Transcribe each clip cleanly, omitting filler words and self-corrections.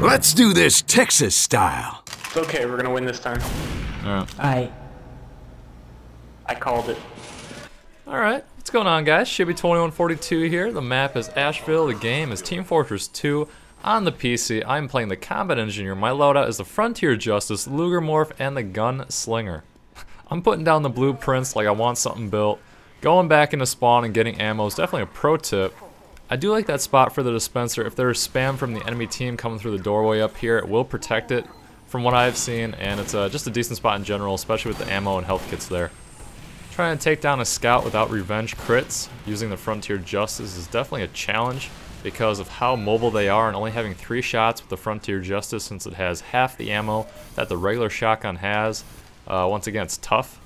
Let's do this Texas style. It's okay, we're gonna win this time. Alright. I called it. Alright, what's going on, guys? Shibby2142 here. The map is Asheville. The game is Team Fortress 2 on the PC. I'm playing the Combat Engineer. My loadout is the Frontier Justice, Luger Morph, and the Gunslinger. I'm putting down the blueprints like I want something built. Going back into spawn and getting ammo is definitely a pro tip. I do like that spot for the dispenser. If there's spam from the enemy team coming through the doorway up here, it will protect it from what I've seen, and it's just a decent spot in general, especially with the ammo and health kits there. Trying to take down a scout without revenge crits using the Frontier Justice is definitely a challenge because of how mobile they are, and only having 3 shots with the Frontier Justice since it has half the ammo that the regular shotgun has. Once again, it's tough.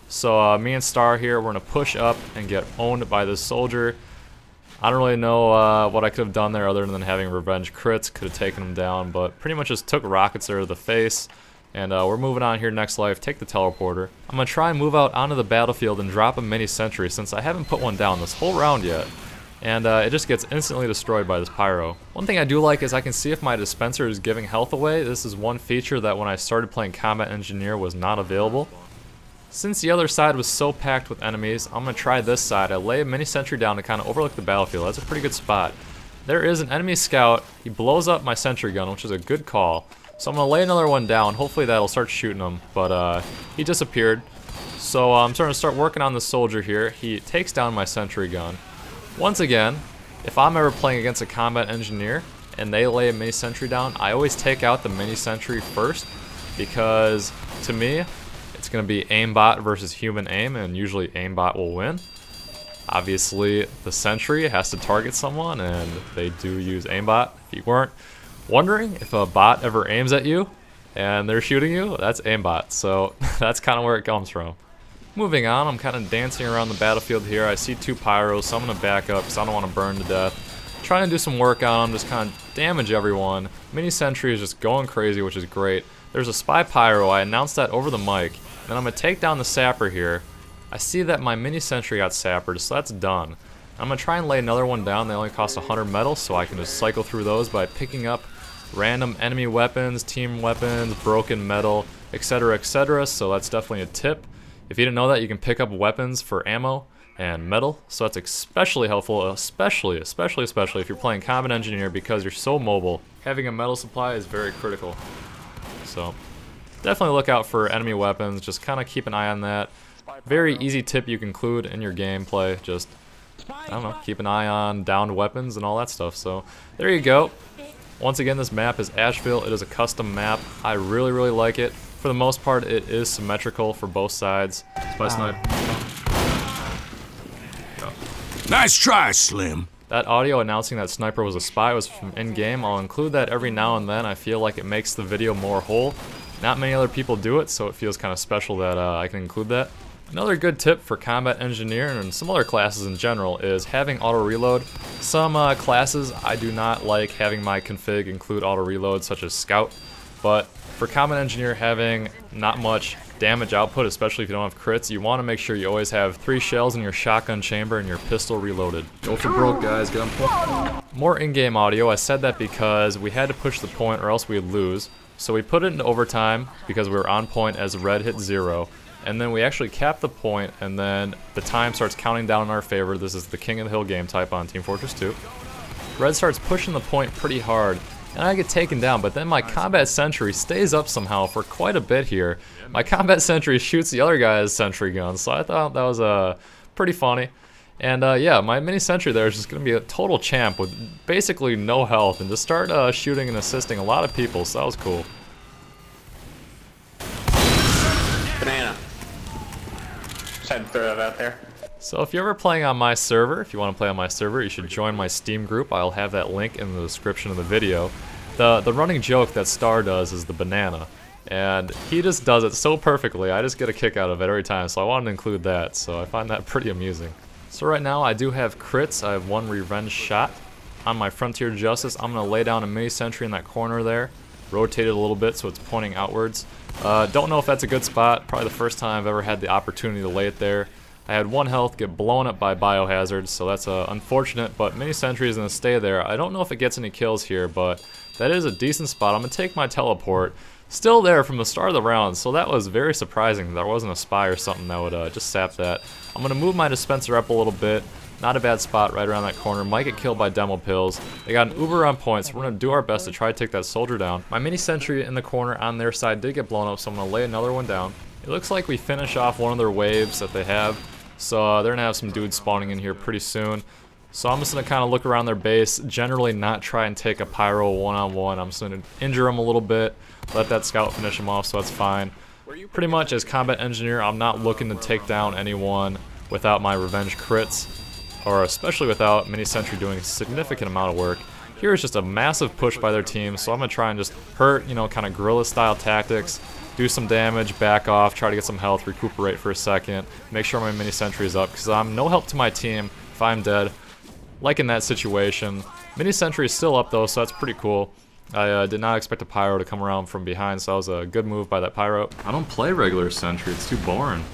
So me and Star here, we're going to push up and get owned by this soldier. I don't really know what I could have done there other than having revenge crits. Could have taken him down, but pretty much just took rockets there to the face. And we're moving on here next life. Take the teleporter. I'm going to try and move out onto the battlefield and drop a mini sentry since I haven't put one down this whole round yet. And it just gets instantly destroyed by this pyro. One thing I do like is I can see if my dispenser is giving health away. This is one feature that when I started playing Combat Engineer was not available. Since the other side was so packed with enemies, I'm going to try this side. I lay a mini sentry down to kind of overlook the battlefield. That's a pretty good spot. There is an enemy scout. He blows up my sentry gun, which is a good call. So I'm going to lay another one down. Hopefully that'll start shooting him. But he disappeared. So I'm starting to start working on the soldier here. He takes down my sentry gun. Once again, if I'm ever playing against a Combat Engineer and they lay a mini sentry down, I always take out the mini sentry first because to me, it's going to be aimbot versus human aim, and usually aimbot will win. Obviously, the sentry has to target someone, and they do use aimbot. If you weren't wondering, if a bot ever aims at you and they're shooting you, that's aimbot. So that's kind of where it comes from. Moving on, I'm kind of dancing around the battlefield here. I see 2 pyros, so I'm going to back up because I don't want to burn to death. Trying to do some work on them, just kind of damage everyone. Mini sentry is just going crazy, which is great. There's a spy pyro. I announced that over the mic. Then I'm going to take down the sapper here. I see that my mini sentry got sappered, so that's done. I'm going to try and lay another one down. They only cost 100 metal, so I can just cycle through those by picking up random enemy weapons, team weapons, broken metal, etc, etc. So that's definitely a tip. If you didn't know that, you can pick up weapons for ammo and metal, so that's especially helpful, especially if you're playing Combat Engineer because you're so mobile. Having a metal supply is very critical. So definitely look out for enemy weapons, just kind of keep an eye on that. Very easy tip you can include in your gameplay, just, I don't know, keep an eye on downed weapons and all that stuff. So there you go. Once again, this map is Asheville. It is a custom map. I really like it. For the most part, it is symmetrical for both sides. Spy snipe. Nice try, Slim. That audio announcing that sniper was a spy was from in-game. I'll include that every now and then. I feel like it makes the video more whole. Not many other people do it, so it feels kind of special that I can include that. Another good tip for Combat Engineer and some other classes in general is having auto reload. Some classes I do not like having my config include auto reload, such as Scout, but for Combat Engineer, having not much damage output, especially if you don't have crits, you want to make sure you always have 3 shells in your shotgun chamber and your pistol reloaded. Go for broke, guys. Get them. More in-game audio. I said that because we had to push the point or else we'd lose. So we put it into overtime because we were on point as red hit 0. And then we actually capped the point, and then the time starts counting down in our favor. This is the King of the Hill game type on Team Fortress 2. Red starts pushing the point pretty hard, and I get taken down, but then my combat sentry stays up somehow for quite a bit here. My combat sentry shoots the other guy's sentry gun, so I thought that was pretty funny. And yeah, my mini sentry there is just going to be a total champ with basically no health and just start shooting and assisting a lot of people, so that was cool. Banana. Just had to throw that out there. So if you're ever playing on my server, if you want to play on my server, you should join my Steam group. I'll have that link in the description of the video. The running joke that Star does is the banana, and he just does it so perfectly. I just get a kick out of it every time, so I wanted to include that, so I find that pretty amusing. So right now I do have crits. I have 1 revenge shot on my Frontier Justice. I'm going to lay down a mini sentry in that corner there, rotate it a little bit so it's pointing outwards. Don't know if that's a good spot. Probably the first time I've ever had the opportunity to lay it there. I had 1 health get blown up by biohazards, so that's unfortunate, but mini sentry is going to stay there. I don't know if it gets any kills here, but that is a decent spot. I'm going to take my teleport. Still there from the start of the round, so that was very surprising. There wasn't a spy or something that would just sap that. I'm going to move my dispenser up a little bit. Not a bad spot right around that corner. Might get killed by demo pills. They got an Uber on point, so we're going to do our best to try to take that soldier down. My mini sentry in the corner on their side did get blown up, so I'm going to lay another one down. It looks like we finish off one of their waves that they have, so they're going to have some dudes spawning in here pretty soon. So I'm just going to kind of look around their base, generally not try and take a pyro one-on-one. I'm just going to injure them a little bit, let that scout finish them off, so that's fine. Pretty much as combat engineer, I'm not looking to take down anyone without my revenge crits, or especially without mini sentry doing a significant amount of work. Here is just a massive push by their team, so I'm going to try and just hurt, you know, kind of guerrilla style tactics, do some damage, back off, try to get some health, recuperate for a second, make sure my mini sentry is up, because I'm no help to my team if I'm dead. Like in that situation. Mini sentry is still up though, so that's pretty cool. I did not expect a pyro to come around from behind, so that was a good move by that pyro. I don't play regular sentry, it's too boring.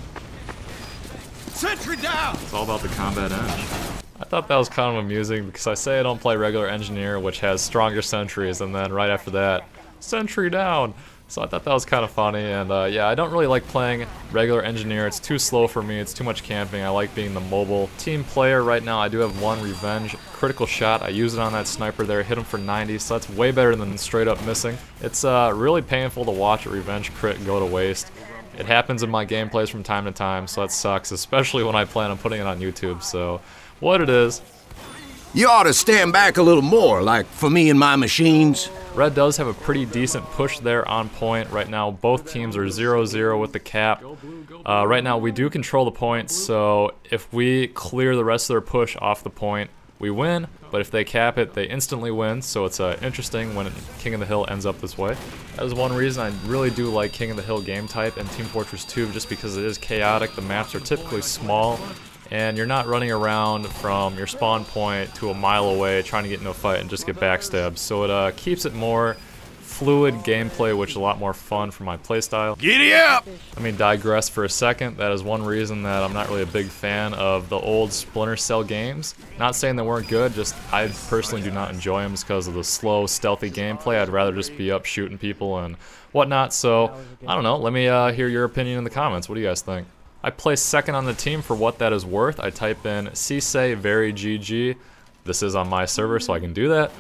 Sentry down! It's all about the combat eng. I thought that was kind of amusing because I say I don't play regular engineer, which has stronger sentries, and then right after that, sentry down. So I thought that was kind of funny, and yeah, I don't really like playing regular engineer. It's too slow for me, it's too much camping. I like being the mobile team player. Right now I do have 1 revenge critical shot. I use it on that sniper there, hit him for 90, so that's way better than straight up missing. It's really painful to watch a revenge crit go to waste. It happens in my gameplays from time to time, so that sucks, especially when I plan on putting it on YouTube, so what it is. You ought to stand back a little more, like for me and my machines. Red does have a pretty decent push there on point. Right now, both teams are 0-0 with the cap. Right now, we do control the points, so if we clear the rest of their push off the point, we win. But if they cap it, they instantly win, so it's interesting when King of the Hill ends up this way. That is one reason I really do like King of the Hill game type and Team Fortress 2, just because it is chaotic. The maps are typically small, and you're not running around from your spawn point to a mile away trying to get into a fight and just get backstabbed. So it keeps it more fluid gameplay, which is a lot more fun for my playstyle. Giddy up! Let me digress for a second. That is one reason that I'm not really a big fan of the old Splinter Cell games. Not saying they weren't good, just I personally do not enjoy them because of the slow, stealthy gameplay. I'd rather just be up shooting people and whatnot. So, I don't know. Let me hear your opinion in the comments. What do you guys think? I placed second on the team for what that is worth. I type in Cisse very GG. This is on my server, so I can do that.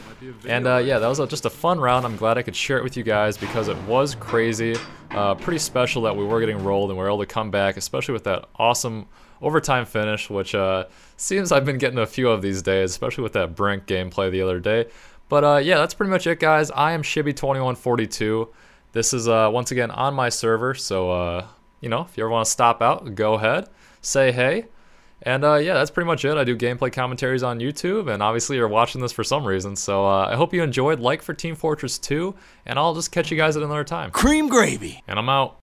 And yeah, that was just a fun round. I'm glad I could share it with you guys because it was crazy. Pretty special that we were getting rolled and we were able to come back, especially with that awesome overtime finish, which seems I've been getting a few of these days, especially with that Brink gameplay the other day. But yeah, that's pretty much it, guys. I am Shibby2142. This is once again on my server, so you know, if you ever want to stop out, go ahead, say hey. And yeah, that's pretty much it. I do gameplay commentaries on YouTube, and obviously you're watching this for some reason. So I hope you enjoyed. Like for Team Fortress 2, and I'll just catch you guys at another time. Cream gravy. And I'm out.